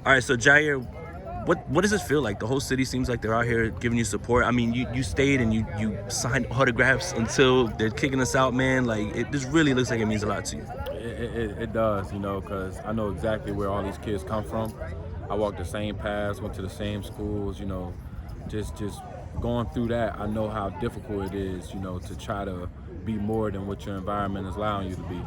All right, so Ji'Ayir, what does it feel like? The whole city seems like they're out here giving you support. I mean, you stayed and you signed autographs until they're kicking us out, man. Like, this really looks like it means a lot to you. It does, because I know exactly where all these kids come from. I walked the same paths, went to the same schools, just going through that. I know how difficult it is, to try to be more than what your environment is allowing you to be.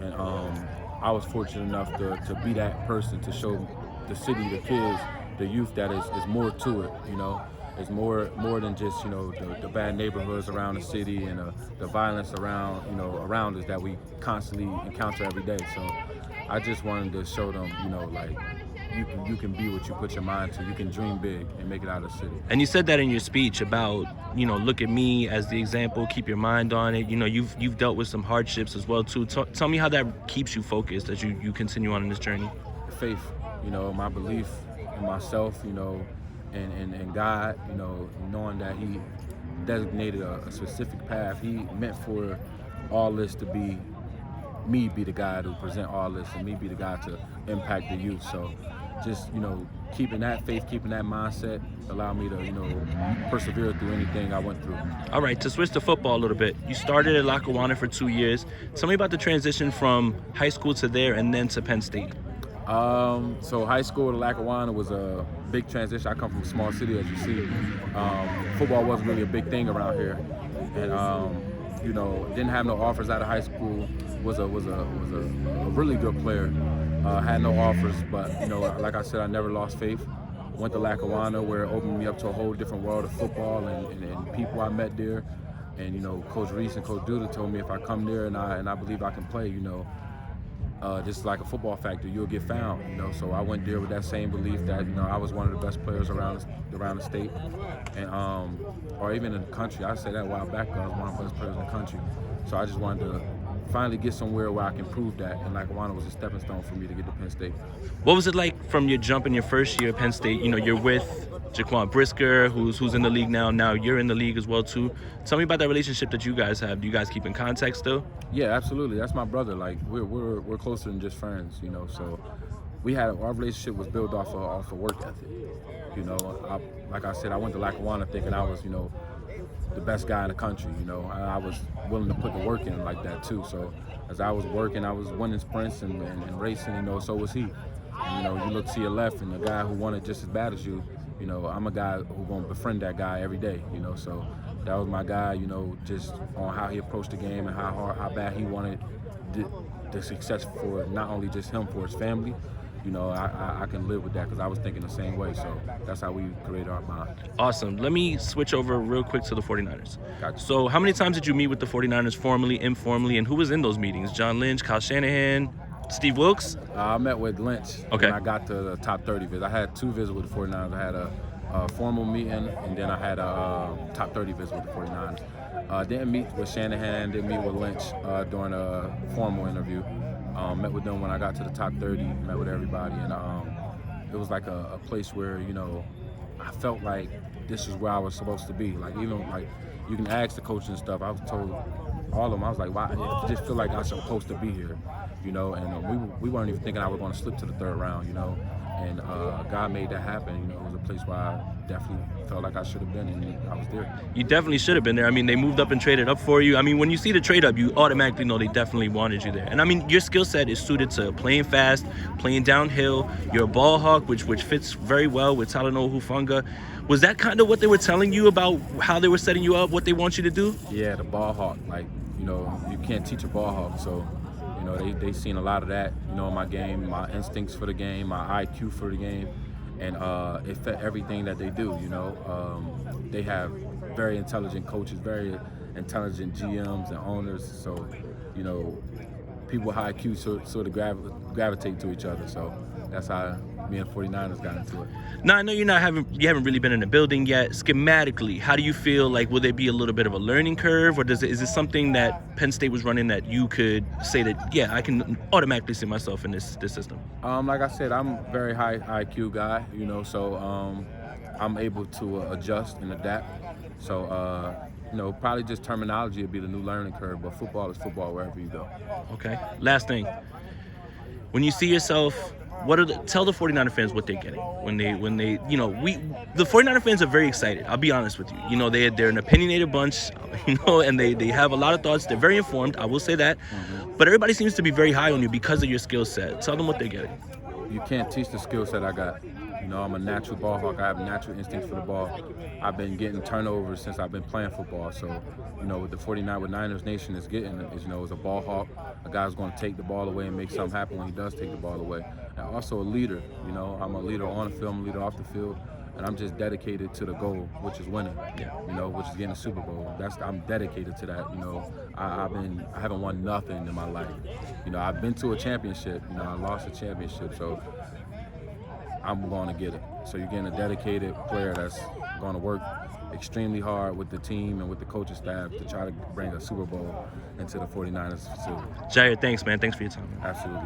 And I was fortunate enough to be that person to show the city, the kids, the youth that is more to it. It's more than just the bad neighborhoods around the city and the violence around us that we constantly encounter every day. So I just wanted to show them, like you can be what you put your mind to. You can dream big and make it out of the city. And you said that in your speech about, look at me as the example, keep your mind on it. You've dealt with some hardships as well too. Tell me how that keeps you focused as you continue on in this journey. Faith, my belief in myself, and God, knowing that He designated a specific path. He meant for all this to be me be the guy to present all this and me be the guy to impact the youth. So just, keeping that faith, keeping that mindset allowed me to, persevere through anything I went through. All right, to switch to football a little bit, you started at Lackawanna for 2 years. Tell me about the transition from high school to there and then to Penn State. So high school to Lackawanna was a big transition. I come from a small city, as you see. Football wasn't really a big thing around here, and didn't have no offers out of high school. Was a really good player. Had no offers, but like I said, I never lost faith. Went to Lackawanna, where it opened me up to a whole different world of football and people I met there. And Coach Reese and Coach Duda told me if I come there and I believe I can play, just like a football factor, you'll get found. So I went there with that same belief that I was one of the best players around the state, and or even in the country. I said that a while back. I was one of the best players in the country. So I just wanted to finally get somewhere where I can prove that, and Lackawanna was a stepping stone for me to get to Penn State. What was it like from your jump in your first year at Penn State? You're with Brisker, who's in the league now. Now you're in the league as well too. Tell me about that relationship that you guys have. Do you guys keep in contact still? Yeah, absolutely. That's my brother. Like we're closer than just friends. So our relationship was built off of work ethic. Like I said, I went to Lackawanna thinking I was the best guy in the country. I was willing to put the work in like that too. So as I was working, I was winning sprints and racing. So was he. And, you look to your left, and the guy who won it just as bad as you. I'm a guy who's gonna befriend that guy every day. So that was my guy. Just on how he approached the game and how bad he wanted the success for not only just him, for his family. I can live with that because I was thinking the same way. So that's how we created our bond. Awesome. Let me switch over real quick to the 49ers. Gotcha. So how many times did you meet with the 49ers formally, informally, and who was in those meetings? John Lynch, Kyle Shanahan, Steve Wilkes? I met with Lynch when I got to the top 30 visit. I had 2 visits with the 49ers. I had a formal meeting, and then I had a top 30 visit with the 49ers. Didn't meet with Shanahan, didn't meet with Lynch during a formal interview. Met with them when I got to the top 30, met with everybody, and it was like a place where, I felt like this is where I was supposed to be. Like, even like you can ask the coach and stuff. I was told all of them, I was like, why? I just feel like I'm supposed to be here, and we weren't even thinking I was going to slip to the 3rd round, and God made that happen. It was a place where I definitely felt like I should have been, and I was there. You definitely should have been there. I mean, they moved up and traded up for you. I mean, when you see the trade up, you automatically know they definitely wanted you there. And I mean, your skill set is suited to playing fast, playing downhill. You're a ball hawk, which fits very well with Talanoa Hufanga. Was that kind of what they were telling you about how they were setting you up, what they want you to do? Yeah, the ball hawk. Like, you can't teach a ball hawk, so they seen a lot of that, in my game, my instincts for the game, my IQ for the game, and it fit everything that they do. They have very intelligent coaches, very intelligent GMs and owners, so people with high IQ sort of gravitate to each other. So that's how me and 49ers got into it. Now, I know you haven't really been in the building yet. Schematically, how do you feel? Like, will there be a little bit of a learning curve, or is this something that Penn State was running that you could say that, yeah, I can automatically see myself in this system? Like I said, I'm a very high IQ guy, so I'm able to adjust and adapt. So, probably just terminology would be the new learning curve, but football is football wherever you go. Okay. Last thing. When you see yourself tell the 49er fans what they're getting when they the 49er fans are very excited. I'll be honest with you. You know, they're an opinionated bunch, and they have a lot of thoughts. They're very informed. I will say that. But everybody seems to be very high on you because of your skill set. Tell them what they're getting. You can't teach the skill set I got. You know, I'm a natural ball hawk. I have natural instincts for the ball. I've been getting turnovers since I've been playing football. So, you know, what the 49 Niners Nation is getting is, you know, is a ball hawk, a guy who's going to take the ball away and make something happen when he does take the ball away. And also a leader. You know, I'm a leader on the field, I'm a leader off the field. And I'm just dedicated to the goal, which is winning. You know, which is getting a Super Bowl. I'm dedicated to that. You know, I haven't won nothing in my life. You know, I've been to a championship. You know, I lost a championship, so I'm going to get it. So you're getting a dedicated player that's going to work extremely hard with the team and with the coaching staff to try to bring a Super Bowl into the 49ers facility. Ji'Ayir, thanks, man. Thanks for your time. Absolutely.